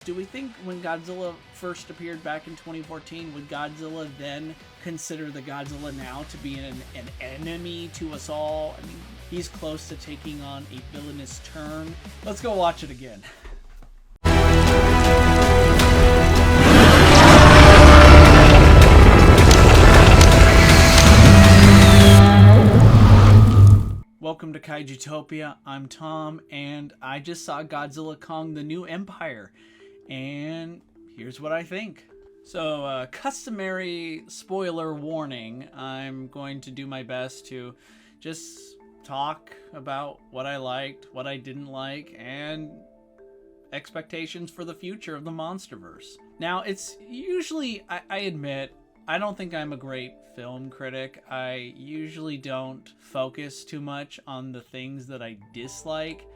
Do we think when Godzilla first appeared back in 2014, would Godzilla then consider the Godzilla now to be an enemy to us all? I mean, he's close to taking on a villainous turn. Let's go watch it again. Welcome to Kaijutopia. I'm Tom, and I just saw Godzilla Kong: The New Empire, and here's what I think. So, customary spoiler warning. I'm going to do my best to just talk about what I liked, what I didn't like, and expectations for the future of the Monsterverse. Now, it's usually, I admit, I don't think I'm a great film critic. I usually don't focus too much on the things that I dislike.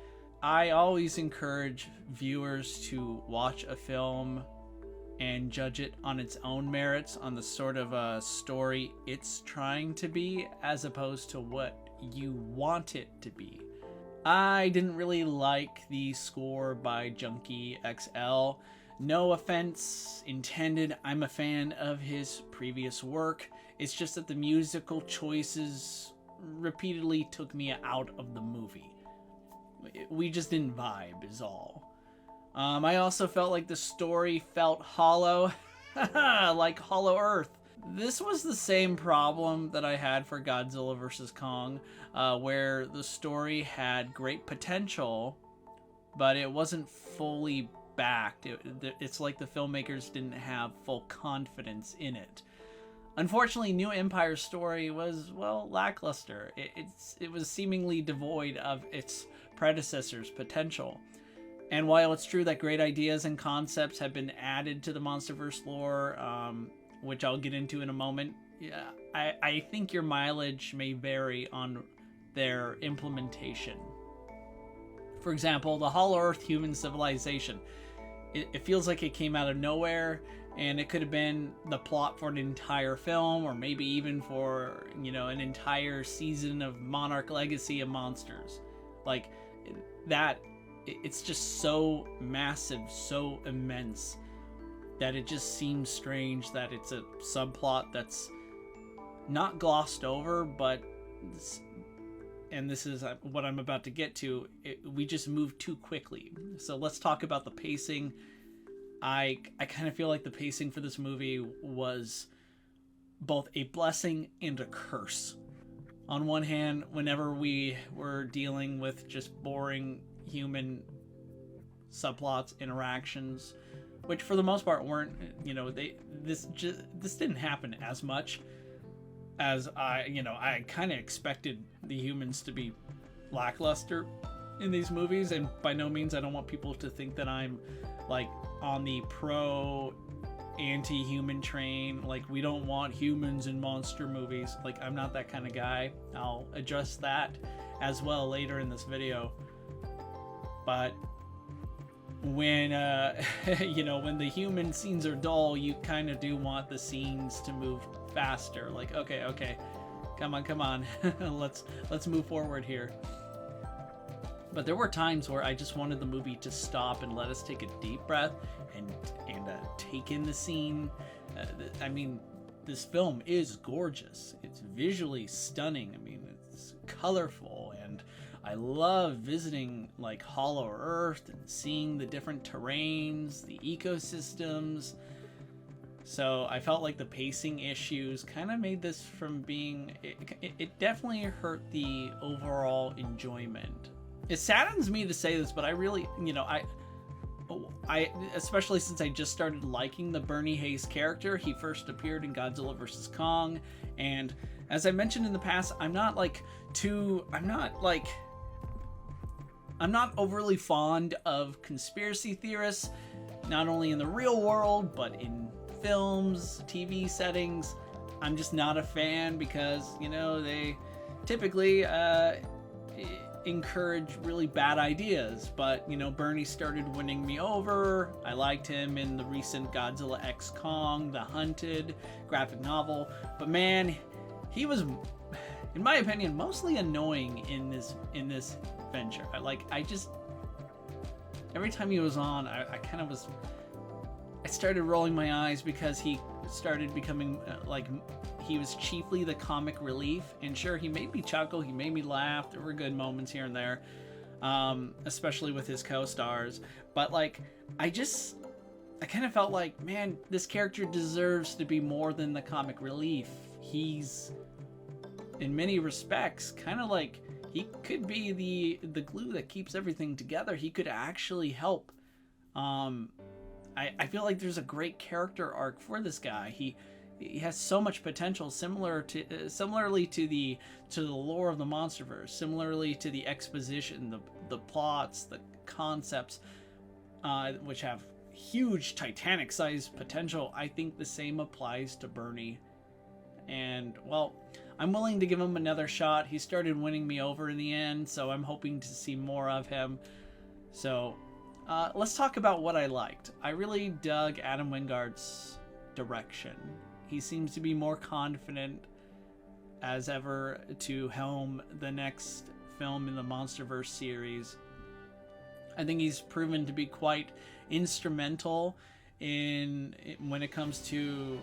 I always encourage viewers to watch a film and judge it on its own merits, on the sort of a story it's trying to be, as opposed to what you want it to be. I didn't really like the score by Junkie XL. No offense intended, I'm a fan of his previous work. It's just that the musical choices repeatedly took me out of the movie. We just didn't vibe, is all. I also felt like the story felt hollow, like Hollow Earth. This was the same problem that I had for Godzilla vs. Kong, where the story had great potential, but it wasn't fully backed. It's like the filmmakers didn't have full confidence in it. Unfortunately, New Empire's story was, well, lackluster. It was seemingly devoid of its predecessor's potential. And while it's true that great ideas and concepts have been added to the Monsterverse lore, which I'll get into in a moment, yeah, I think your mileage may vary on their implementation. For example, the Hollow Earth human civilization. It feels like it came out of nowhere, and it could have been the plot for an entire film, or maybe even for, an entire season of Monarch Legacy of Monsters. Like, that, it's just so massive, so immense, that it just seems strange that it's a subplot that's not glossed over, but... and this is what I'm about to get to, we just moved too quickly. So let's talk about the pacing. I kind of feel like the pacing for this movie was both a blessing and a curse. On one hand, whenever we were dealing with just boring human subplots, interactions, which for the most part weren't, this didn't happen as much as I kind of expected the humans to be lackluster in these movies, and by no means I don't want people to think that I'm like on the pro anti-human train, like we don't want humans in monster movies. Like, I'm not that kind of guy. I'll address that as well later in this video. But when when the human scenes are dull, you kind of do want the scenes to move faster. Like, okay, come on, let's move forward here. But there were times where I just wanted the movie to stop and let us take a deep breath and take in the scene. I mean, this film is gorgeous. It's visually stunning. I mean, it's colorful, and I love visiting like Hollow Earth and seeing the different terrains, the ecosystems. So I felt like the pacing issues kind of made this from being... It definitely hurt the overall enjoyment. It saddens me to say this, but I really, I especially since I just started liking the Bernie Hayes character. He first appeared in Godzilla vs. Kong, and as I mentioned in the past, I'm not overly fond of conspiracy theorists, not only in the real world, but in films, TV settings. I'm just not a fan because, they typically encourage really bad ideas. But, Bernie started winning me over. I liked him in the recent Godzilla X Kong, The Hunted graphic novel. But man, he was, in my opinion, mostly annoying in this venture. every time he was on, I kind of was, I started rolling my eyes because he started becoming like, he was chiefly the comic relief. And sure, he made me chuckle, he made me laugh. There were good moments here and there, especially with his co-stars. But like, I kind of felt like, man, this character deserves to be more than the comic relief. He's, in many respects, kind of like, he could be the glue that keeps everything together. He could actually help. I feel like there's a great character arc for this guy. He has so much potential, similarly to the lore of the MonsterVerse, similarly to the exposition, the plots, the concepts, which have huge Titanic-sized potential. I think the same applies to Bernie. And, well, I'm willing to give him another shot. He started winning me over in the end, so I'm hoping to see more of him. So, let's talk about what I liked. I really dug Adam Wingard's direction. He seems to be more confident as ever to helm the next film in the MonsterVerse series. I think he's proven to be quite instrumental when it comes to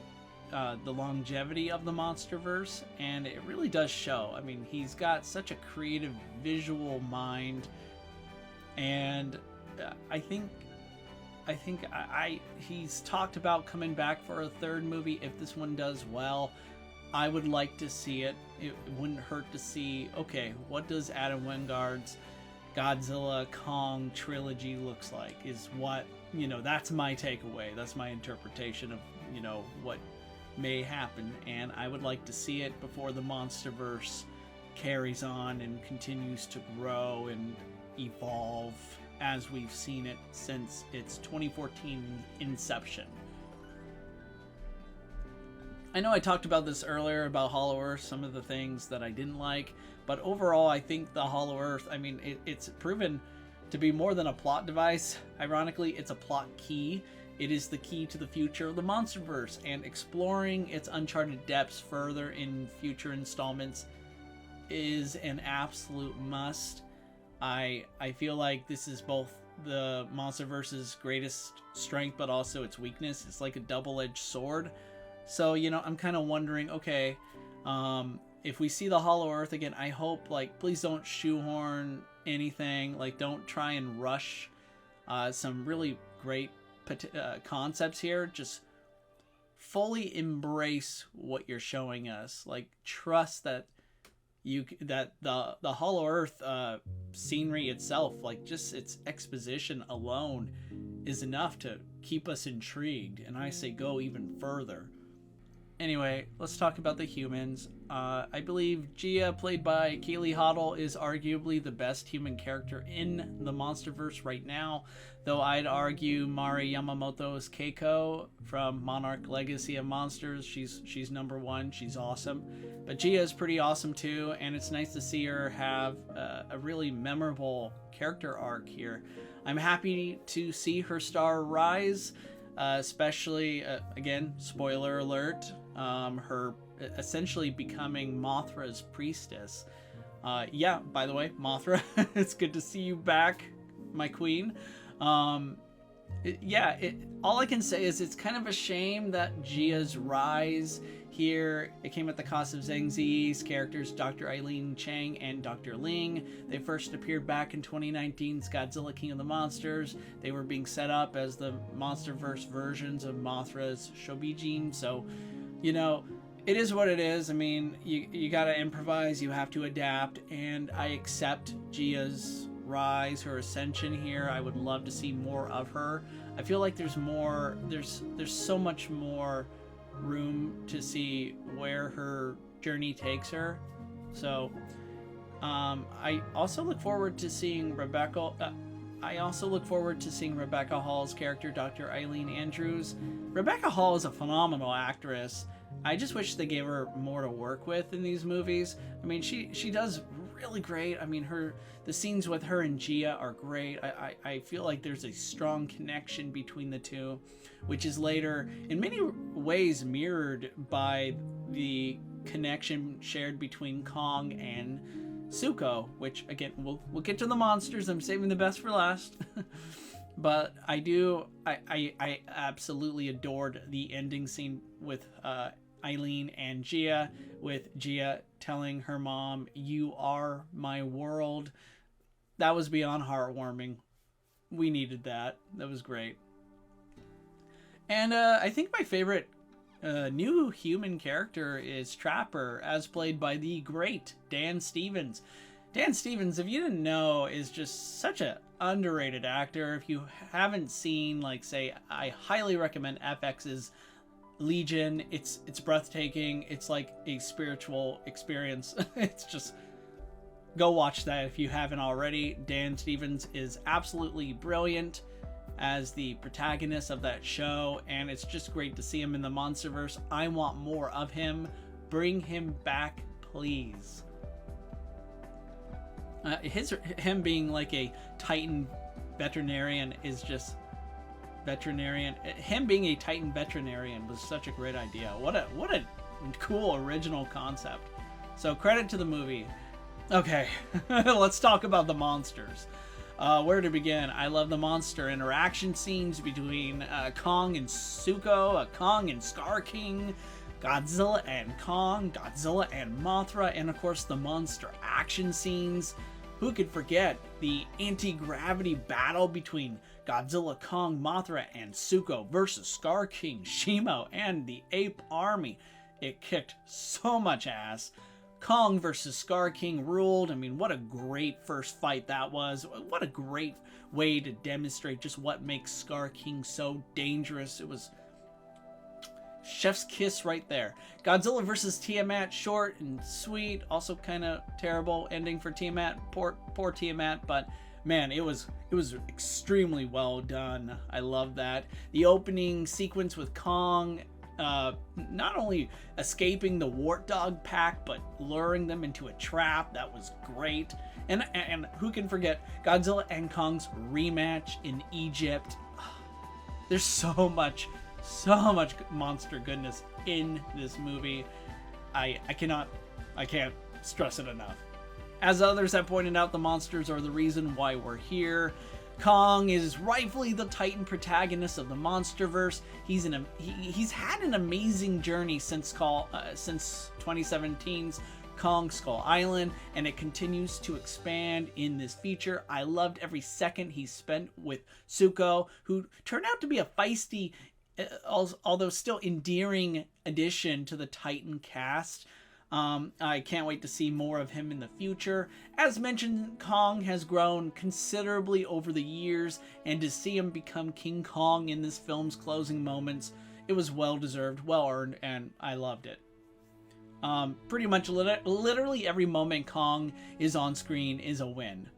the longevity of the MonsterVerse, and it really does show. I mean, he's got such a creative visual mind, and I think he's talked about coming back for a third movie if this one does well. I would like to see it. It wouldn't hurt to see, okay, what does Adam Wingard's Godzilla Kong trilogy looks like, is what, that's my takeaway. That's my interpretation of, what may happen, and I would like to see it before the MonsterVerse carries on and continues to grow and evolve as we've seen it since its 2014 inception. I know I talked about this earlier about Hollow Earth, some of the things that I didn't like, but overall I think the Hollow Earth, I mean, it's proven to be more than a plot device. Ironically, it's a plot key. It is the key to the future of the MonsterVerse, and exploring its uncharted depths further in future installments is an absolute must. I feel like this is both the MonsterVerse's greatest strength, but also its weakness. It's like a double-edged sword. So, I'm kind of wondering, okay, if we see the Hollow Earth again, I hope, like, please don't shoehorn anything. Like, don't try and rush some really great concepts here. Just fully embrace what you're showing us. Like, trust that the Hollow Earth scenery itself, like just its exposition alone, is enough to keep us intrigued, and I say go even further. Anyway, let's talk about the humans. I believe Gia, played by Kaylee Hoddle, is arguably the best human character in the MonsterVerse right now, though I'd argue Mari Yamamoto's Keiko from Monarch Legacy of Monsters, she's number one. She's awesome. But Gia is pretty awesome too, and it's nice to see her have a really memorable character arc here. I'm happy to see her star rise, especially, again, spoiler alert, her essentially becoming Mothra's priestess. Yeah, by the way, Mothra, it's good to see you back, my queen. All I can say is it's kind of a shame that Gia's rise here, it came at the cost of Zhang Ziyi's characters Dr. Eileen Chang and Dr. Ling. They first appeared back in 2019's Godzilla King of the Monsters. They were being set up as the MonsterVerse versions of Mothra's Shobijin, so, it is what it is. I mean, you gotta improvise, you have to adapt, and I accept Gia's rise, her ascension here. I would love to see more of her. I feel like there's so much more room to see where her journey takes her. So I also look forward to seeing Rebecca Hall's character, Dr. Eileen Andrews. Rebecca Hall is a phenomenal actress. I just wish they gave her more to work with in these movies. I mean, she does really great. I mean, the scenes with her and Gia are great. I feel like there's a strong connection between the two, which is later in many ways mirrored by the connection shared between Kong and Zuko, which again, we'll get to the monsters. I'm saving the best for last. But I absolutely adored the ending scene with Eileen and Gia, with Gia telling her mom, "You are my world." That was beyond heartwarming. We needed that. That was great. And I think my favorite new human character is Trapper, as played by the great Dan Stevens. Dan Stevens, if you didn't know, is just such an underrated actor. If you haven't seen, like, say, I highly recommend FX's Legion. It's breathtaking. It's like a spiritual experience. It's just, go watch that if you haven't already. Dan Stevens is absolutely brilliant as the protagonist of that show, and it's just great to see him in the Monsterverse. I want more of him. Bring him back, please. Him being like a Titan veterinarian is just him being a Titan veterinarian was such a great idea. What a cool original concept. So credit to the movie. Okay, let's talk about the monsters. Where to begin? I love the monster interaction scenes between Kong and Zuko, Kong and Scar King, Godzilla and Kong, Godzilla and Mothra, and of course the monster action scenes. Who could forget the anti-gravity battle between Godzilla, Kong, Mothra, and Zuko versus Scar King, Shimo, and the Ape Army? It kicked so much ass. Kong versus Scar King ruled. I mean, what a great first fight that was. What a great way to demonstrate just what makes Scar King so dangerous. It was chef's kiss right there. Godzilla versus Tiamat, short and sweet. Also kind of terrible ending for Tiamat. Poor Tiamat, but man, it was extremely well done. I love that. The opening sequence with Kong, not only escaping the Wart Dog pack, but luring them into a trap. That was great. And who can forget Godzilla and Kong's rematch in Egypt? There's so much monster goodness in this movie. I can't stress it enough. As others have pointed out, the monsters are the reason why we're here. Kong is rightfully the Titan protagonist of the Monsterverse. He's had an amazing journey since 2017's Kong Skull Island, and it continues to expand in this feature. I loved every second he spent with Zuko, who turned out to be a feisty, although still endearing addition to the Titan cast. I can't wait to see more of him in the future. As mentioned, Kong has grown considerably over the years, and to see him become King Kong in this film's closing moments, it was well deserved, well earned, and I loved it. Pretty much literally every moment Kong is on screen is a win.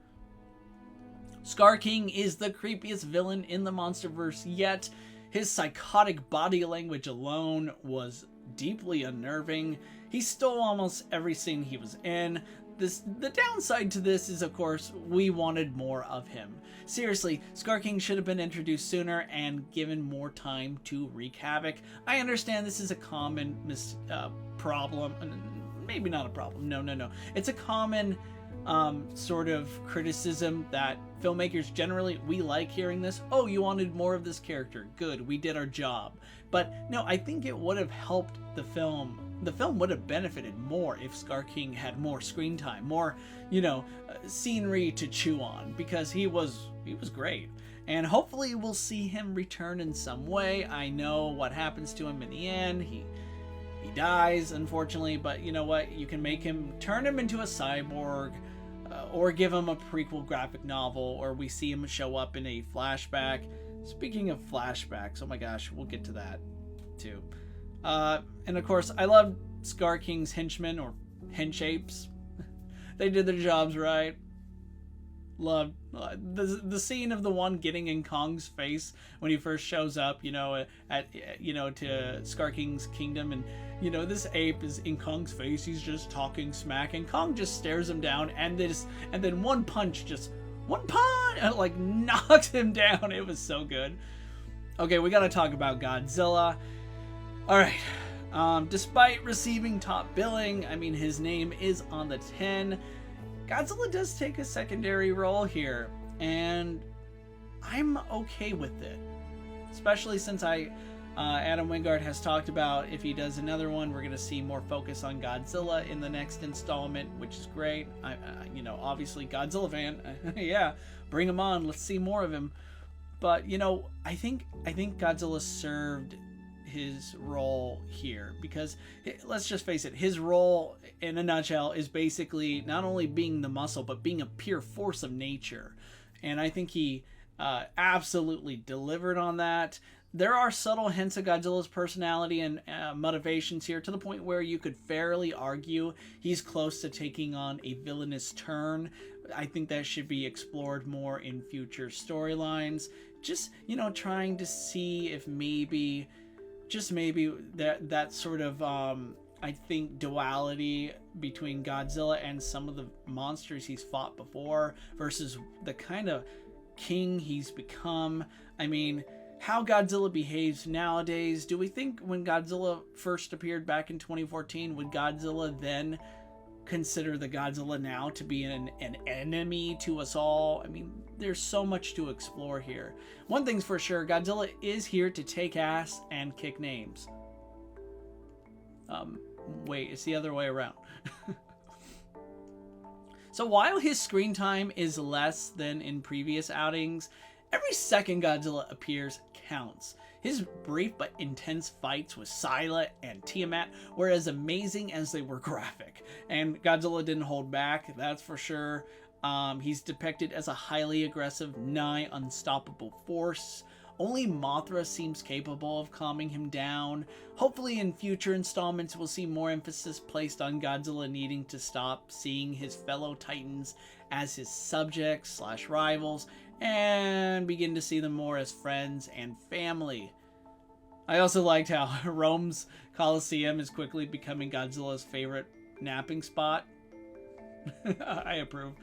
Scar King is the creepiest villain in the Monsterverse yet. His psychotic body language alone was deeply unnerving. He stole almost every scene he was in. The downside to this is, of course, we wanted more of him. Seriously, Scar King should have been introduced sooner and given more time to wreak havoc. I understand this is a common problem. Maybe not a problem. No. It's a common sort of criticism that filmmakers generally, we like hearing this. Oh, you wanted more of this character. Good, we did our job. But no, I think it would have helped the film. The film would have benefited more if Scar King had more screen time, more, scenery to chew on, because he was great. And hopefully we'll see him return in some way. I know what happens to him in the end. He dies, unfortunately, but you know what? You can turn him into a cyborg, or give him a prequel graphic novel, or we see him show up in a flashback. Speaking of flashbacks, oh my gosh, we'll get to that too. And of course, I love Scar King's henchmen, or henchapes. They did their jobs right. Loved the scene of the one getting in Kong's face when he first shows up, to Scar King's kingdom, and this ape is in Kong's face. He's just talking smack, and Kong just stares him down, and then one punch like knocks him down. It was so good. Okay, we gotta talk about Godzilla. All right. Despite receiving top billing, I mean, his name is on the tin. Godzilla does take a secondary role here, and I'm okay with it. Especially since Adam Wingard has talked about if he does another one, we're going to see more focus on Godzilla in the next installment, which is great. Obviously Godzilla fan. Yeah, bring him on. Let's see more of him. But, I think Godzilla served his role here because, let's just face it, his role in a nutshell is basically not only being the muscle, but being a pure force of nature. And I think he absolutely delivered on that. There are subtle hints of Godzilla's personality and motivations here, to the point where you could fairly argue he's close to taking on a villainous turn. I think that should be explored more in future storylines. Just, trying to see if maybe that sort of, I think, duality between Godzilla and some of the monsters he's fought before versus the kind of king he's become. I mean, how Godzilla behaves nowadays. Do we think when Godzilla first appeared back in 2014, would Godzilla then consider the Godzilla now to be an enemy to us all? I mean, there's so much to explore here. One thing's for sure, Godzilla is here to take ass and kick names. Wait, it's the other way around. So while his screen time is less than in previous outings, every second Godzilla appears counts. His brief but intense fights with Scylla and Tiamat were as amazing as they were graphic. And Godzilla didn't hold back, that's for sure. He's depicted as a highly aggressive, nigh unstoppable force. Only Mothra seems capable of calming him down. Hopefully in future installments we'll see more emphasis placed on Godzilla needing to stop seeing his fellow Titans as his subjects/rivals and begin to see them more as friends and family. I also liked how Rome's Colosseum is quickly becoming Godzilla's favorite napping spot. I approve.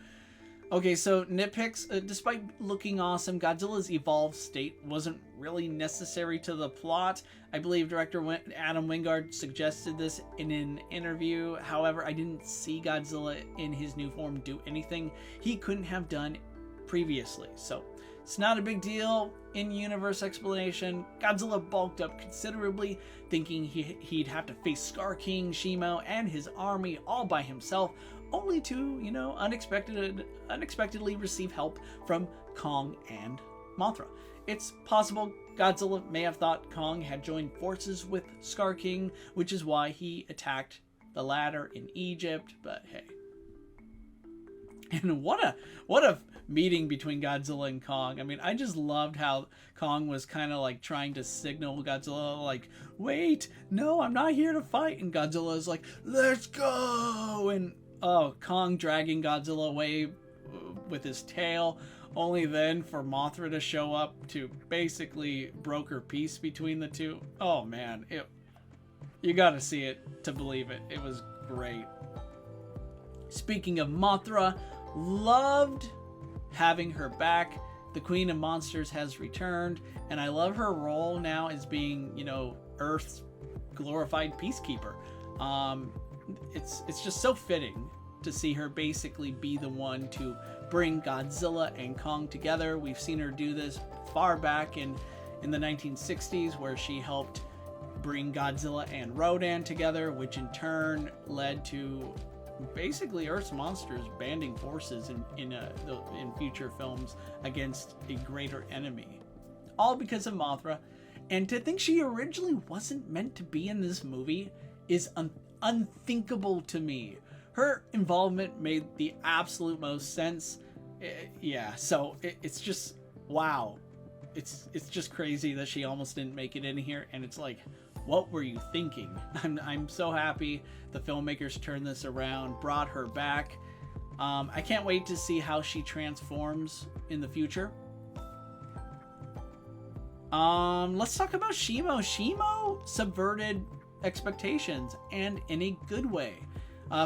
Okay, so nitpicks. Despite looking awesome, Godzilla's evolved state wasn't really necessary to the plot. I believe director Adam Wingard suggested this in an interview. However, I didn't see Godzilla in his new form do anything he couldn't have done previously. So it's not a big deal. In-universe explanation, Godzilla bulked up considerably, thinking he'd have to face Scar King, Shimo, and his army all by himself, only to, unexpectedly receive help from Kong and Mothra. It's possible Godzilla may have thought Kong had joined forces with Scar King, which is why he attacked the latter in Egypt, but hey. And what a meeting between Godzilla and Kong. I mean, I just loved how Kong was kind of like trying to signal Godzilla, like, wait, no, I'm not here to fight. And Godzilla is like, let's go. And Kong dragging Godzilla away with his tail, only then for Mothra to show up to basically broker peace between the two. Oh man, you gotta see it to believe it. It was great. Speaking of Mothra, loved having her back. The Queen of Monsters has returned, and I love her role now as being, Earth's glorified peacekeeper. It's just so fitting to see her basically be the one to bring Godzilla and Kong together. We've seen her do this far back in the 1960s, where she helped bring Godzilla and Rodan together, which in turn led to basically Earth's monsters banding forces in future films against a greater enemy, all because of Mothra. And to think she originally wasn't meant to be in this movie is unthinkable to me. Her involvement made the absolute most sense. So it's just wow. It's just crazy that she almost didn't make it in here, and it's like, what were you thinking? I'm so happy the filmmakers turned this around, brought her back. I can't wait to see how she transforms in the future. Let's talk about Shimo. Shimo subverted expectations, and in a good way.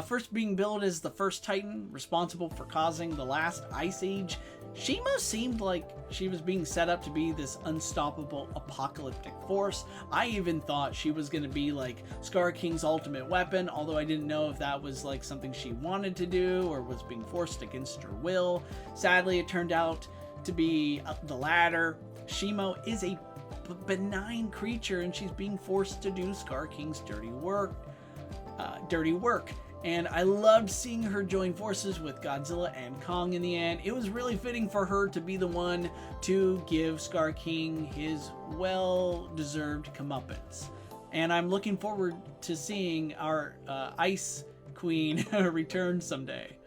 First being billed as the first Titan responsible for causing the last Ice Age, Shimo seemed like she was being set up to be this unstoppable apocalyptic force. I even thought she was going to be like Scar King's ultimate weapon, although I didn't know if that was like something she wanted to do or was being forced against her will. Sadly, it turned out to be up the ladder. Shimo is a benign creature, and she's being forced to do Scar King's dirty work. And I loved seeing her join forces with Godzilla and Kong in the end. It was really fitting for her to be the one to give Scar King his well-deserved comeuppance. And I'm looking forward to seeing our Ice Queen return someday.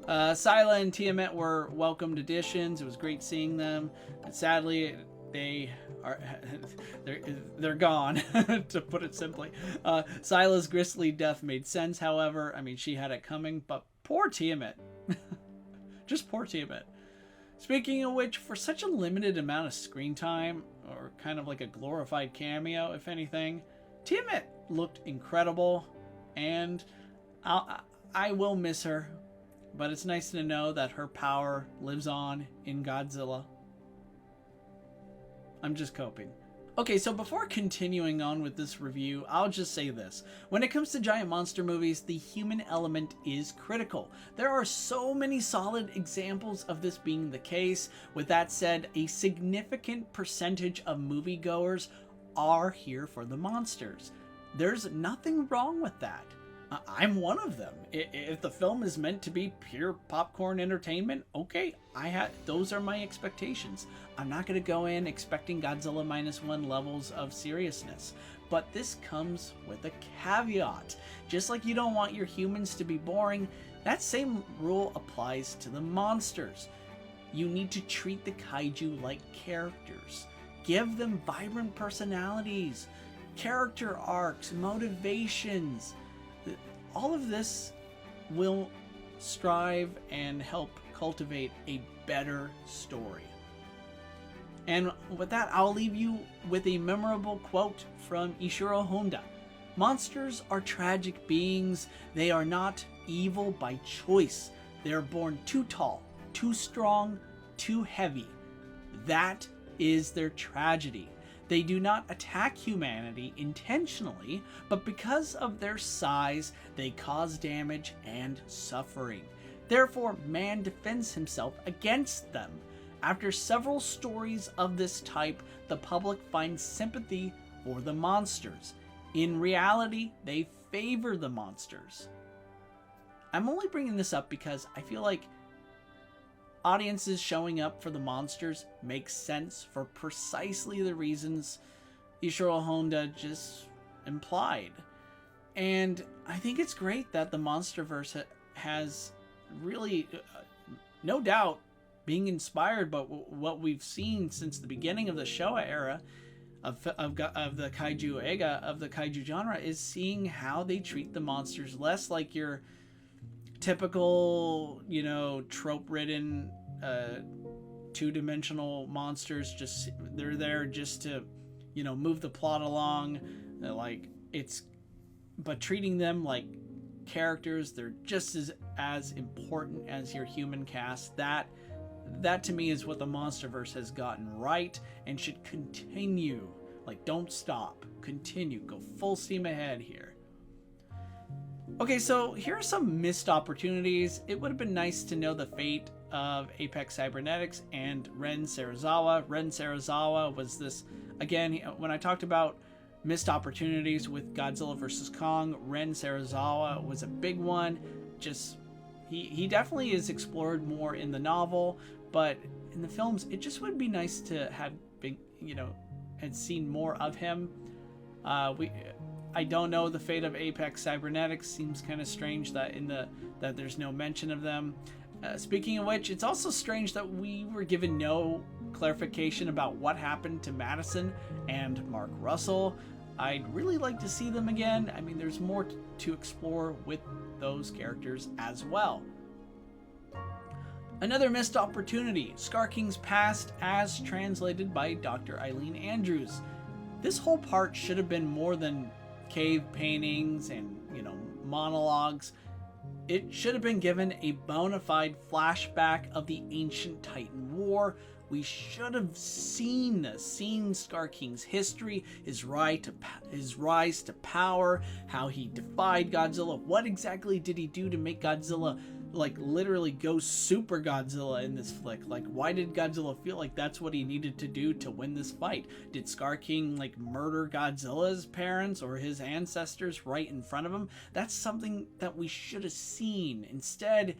Scylla and Tiamat were welcomed additions. It was great seeing them. And sadly, they're gone, to put it simply. Scylla's grisly death made sense, however. I mean, she had it coming, but poor Tiamat. Just poor Tiamat. Speaking of which, for such a limited amount of screen time, or kind of like a glorified cameo, if anything, Tiamat looked incredible, and I will miss her, but it's nice to know that her power lives on in Godzilla. I'm just coping. Okay, so before continuing on with this review, I'll just say this. When it comes to giant monster movies, the human element is critical. There are so many solid examples of this being the case. With that said, a significant percentage of moviegoers are here for the monsters. There's nothing wrong with that. I'm one of them. If the film is meant to be pure popcorn entertainment, okay, those are my expectations. I'm not going to go in expecting Godzilla -1 levels of seriousness, but this comes with a caveat. Just like you don't want your humans to be boring, that same rule applies to the monsters. You need to treat the kaiju like characters. Give them vibrant personalities, character arcs, motivations. All of this will strive and help cultivate a better story. And with that, I'll leave you with a memorable quote from Ishiro Honda. Monsters are tragic beings. They are not evil by choice. They are born too tall, too strong, too heavy. That is their tragedy. They do not attack humanity intentionally, but because of their size, they cause damage and suffering. Therefore, man defends himself against them. After several stories of this type, the public finds sympathy for the monsters. In reality, they favor the monsters. I'm only bringing this up because I feel like audiences showing up for the monsters makes sense for precisely the reasons Ishiro Honda just implied. And I think it's great that the MonsterVerse has really, no doubt, being inspired by what we've seen since the beginning of the Showa era of the Kaiju Eiga, of the Kaiju genre, is seeing how they treat the monsters less like your typical, trope-ridden, two-dimensional monsters. Just they're there just to, move the plot along, but treating them like characters. They're just as important as your human cast. That to me is what the MonsterVerse has gotten right and should continue. Don't stop. Continue. Go full steam ahead here. Okay, so here are some missed opportunities. It would have been nice to know the fate of Apex Cybernetics and Ren Serizawa. Ren Serizawa was this, again, when I talked about missed opportunities with Godzilla vs. Kong, Ren Serizawa was a big one. He definitely is explored more in the novel, but in the films, it just would be nice to have been, had seen more of him. I don't know the fate of Apex Cybernetics. Seems kind of strange that that there's no mention of them. Speaking of which, it's also strange that we were given no clarification about what happened to Madison and Mark Russell. I'd really like to see them again. I mean, there's more to explore with those characters as well. Another missed opportunity, Scar King's past as translated by Dr. Eileen Andrews. This whole part should have been more than cave paintings and, monologues. It should have been given a bona fide flashback of the ancient Titan War. We should have seen Scar King's history, his rise to power, how he defied Godzilla. What exactly did he do to make Godzilla like literally go Super Godzilla in this flick. Like, why did Godzilla feel like that's what he needed to do to win this fight? Did Scar King like murder Godzilla's parents or his ancestors right in front of him? That's something that we should have seen. Instead,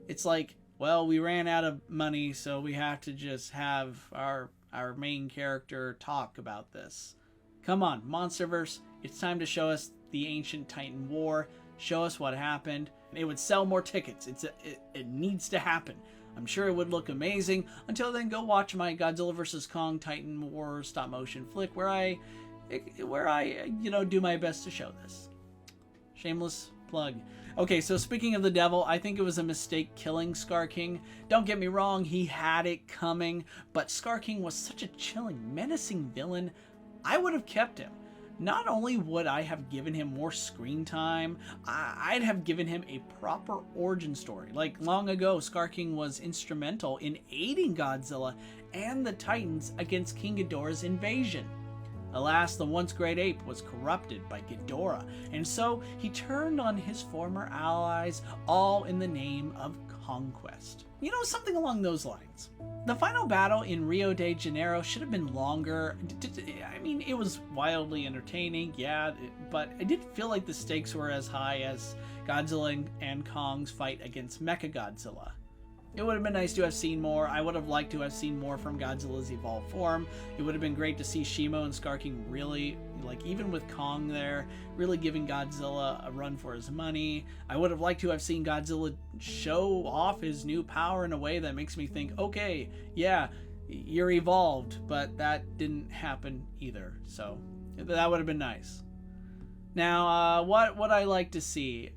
it's like, well, we ran out of money, so we have to just have our main character talk about this. Come on, Monsterverse, it's time to show us the Ancient Titan War. Show us what happened. It would sell more tickets. It needs to happen. I'm sure it would look amazing. Until then, go watch my Godzilla vs. Kong Titan War stop motion flick where I do my best to show this. Shameless plug. Okay, so speaking of the devil, I think it was a mistake killing Scar King. Don't get me wrong, he had it coming, but Scar King was such a chilling, menacing villain. I would have kept him. Not only would I have given him more screen time, I'd have given him a proper origin story. Like, long ago, Scar King was instrumental in aiding Godzilla and the Titans against King Ghidorah's invasion. Alas, the once great ape was corrupted by Ghidorah, and so he turned on his former allies, all in the name of conquest. You know, something along those lines. The final battle in Rio de Janeiro should have been longer. I mean, it was wildly entertaining, yeah, but I didn't feel like the stakes were as high as Godzilla and Kong's fight against Mechagodzilla. It would have been nice to have seen more. I would have liked to have seen more from Godzilla's evolved form. It would have been great to see Shimo and Scar King really, like, even with Kong there, really giving Godzilla a run for his money. I would have liked to have seen Godzilla show off his new power in a way that makes me think, okay, yeah, you're evolved, but that didn't happen either. So that would have been nice. Now, what would I like to see?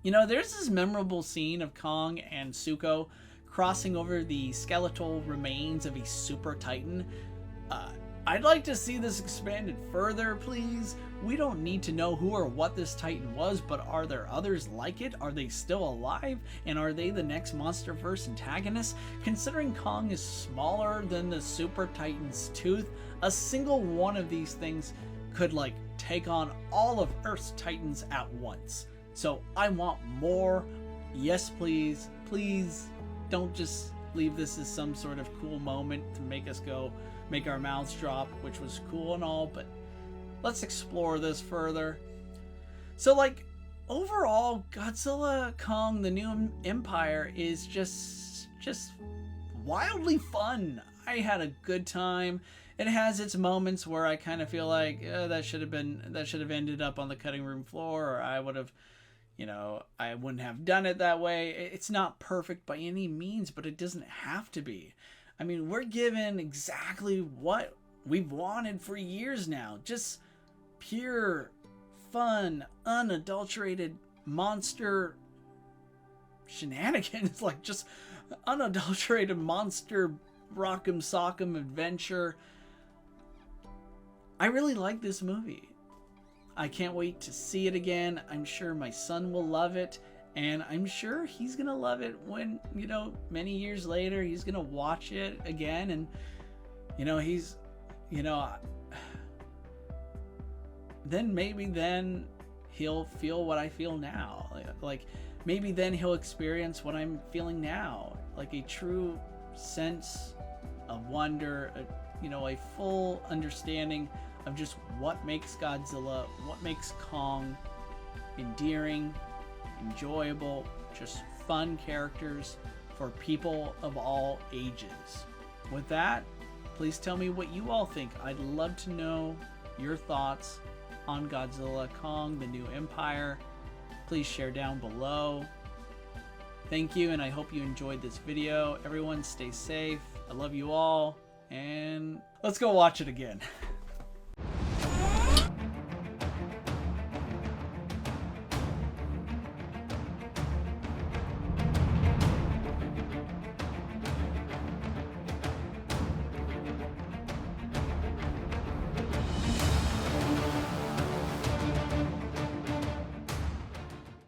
You know, there's this memorable scene of Kong and Zuko crossing over the skeletal remains of a super titan. I'd like to see this expanded further, please. We don't need to know who or what this titan was, but are there others like it? Are they still alive? And are they the next Monsterverse antagonist? Considering Kong is smaller than the super titan's tooth, a single one of these things could, like, take on all of Earth's titans at once. So I want more. Yes, please. Please don't just leave this as some sort of cool moment to make our mouths drop, which was cool and all, but let's explore this further. So, like, overall, Godzilla Kong, the New Empire is just wildly fun. I had a good time. It has its moments where I kind of feel like that should have ended up on the cutting room floor, or I would have, I wouldn't have done it that way. It's not perfect by any means, but it doesn't have to be. I mean, we're given exactly what we've wanted for years now. Just pure, fun, unadulterated monster shenanigans. Like, just unadulterated monster rock'em sock'em adventure. I really like this movie. I can't wait to see it again. I'm sure my son will love it, and I'm sure he's gonna love it when, many years later, he's gonna watch it again, and, then he'll feel what I feel now. Like, maybe then he'll experience what I'm feeling now, like a true sense of wonder, a full understanding of just what makes Godzilla, what makes Kong endearing, enjoyable, just fun characters for people of all ages. With that, please tell me what you all think. I'd love to know your thoughts on Godzilla Kong, the New Empire. Please share down below. Thank you, and I hope you enjoyed this video. Everyone stay safe. I love you all, and let's go watch it again.